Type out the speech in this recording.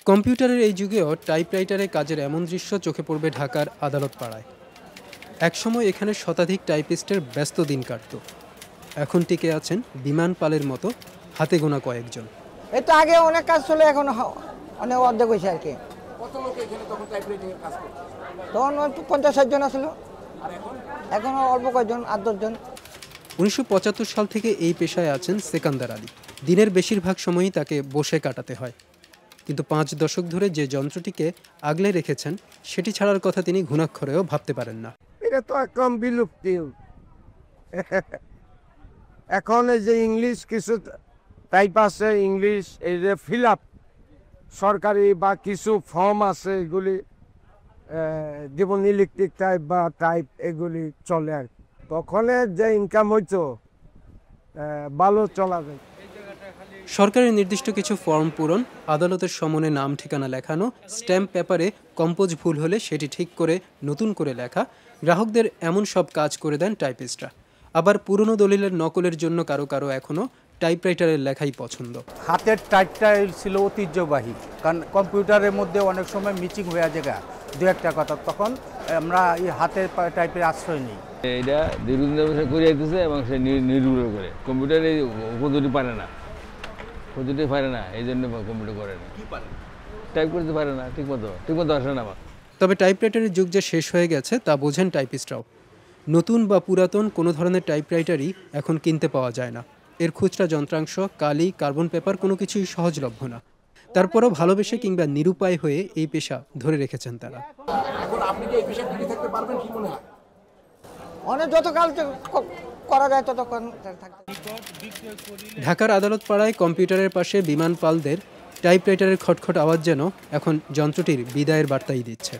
কম্পিউটারের এই যুগেও টাইপরাইটারে কাজের এমন দৃশ্য চোখে পড়বে ঢাকার আদালত পাড়ায়। একসময় এখানে শতাধিক টাইপিস্টের ব্যস্ত দিন কাটত। এখন টিকে আছেন বিমান পালের মতো হাতে গোনা কয়েকজন। এই তো আগে অনেক কাজ ছিল, এখন অনেক অর্ধেক হয়েছে আর কি। কত লোক এখানে তখন টাইপরাইটিং কাজ করতো? তখন 50-60 জন ছিল, এখন অল্প কয়েকজন, 8-10 জন। 1975 সাল থেকে এই পেশায় আছেন সেকান্দার আলী। দিনের বেশিরভাগ সময়ই তাকে বসে কাটাতে হয়, কিন্তু 5 দশক ধরে যে যন্ত্রটিকে আগলে রেখেছেন সেটি ছাড়ার কথা তিনি ঘুণাক্ষরেও ভাবতে পারেন না। এটা তো একদম বিলুপ্তি। এখন যে ইংলিশ কিছু টাইপ আছে, ইংলিশ এই যে ফিল আপ সরকারি বা কিছু ফর্ম আছে, এগুলি যেমন ইলেকট্রিক টাইপ বা টাইপ এগুলি চলে আর কি। তখন যে ইনকাম হইতো ভালো চলা যায়। সরকারের নির্দিষ্ট কিছু ফর্ম পূরণ, আদালতের সমনে নাম ঠিকানা লেখানো, স্ট্যাম্প পেপারে কম্পোজ ভুল হলে সেটি ঠিক করে নতুন করে লেখা, গ্রাহকদের এমন সব কাজ করে দেন টাইপিস্টরা। আবার পুরনো দলিলের নকলের জন্য কারো কারো এখনও টাইপরাইটারের লেখাই পছন্দ। হাতের টাইপটাই ছিল ঐতিহ্যবাহী, কারণ কম্পিউটারের মধ্যে অনেক সময় মিচিং হয়ে জায়গা দু একটা কথা, তখন আমরা এই হাতের টাইপের আশ্রয় নিই। এটা দীর্ঘদিন করে যেতেছে এবং সে নির্ভর করে কম্পিউটারে পদ্ধতি পারে না, এই জন্য কম্পিউটার করে না, টাইপ করতে পারে না, ঠিকমতো আসে না। তবে টাইপরাইটারের যুগ যে শেষ হয়ে গেছে তা বোঝেন টাইপিস্টরাও। নতুন বা পুরাতন কোনো ধরনের টাইপরাইটারই এখন কিনতে পাওয়া যায় না। এর খুচরা যন্ত্রাংশ, কালি, কার্বন পেপার কোনো কিছুই সহজলভ্য না। তারপরও ভালোবেসে কিংবা নিরুপায় হয়ে এই পেশা ধরে রেখেছেন তারা। এখন আপনি কি এই পেশা টিকে থাকতে পারবেন কি মনে হয়? অনেক যতকাল করা যায় ততক্ষণ থাকতে। ঢাকার আদালত পাড়ায় কম্পিউটারের পাশে বিমান পালদের টাইপরাইটারের খটখট আওয়াজ যেন এখন যন্ত্রটির বিদায়ের বার্তাই দিচ্ছে।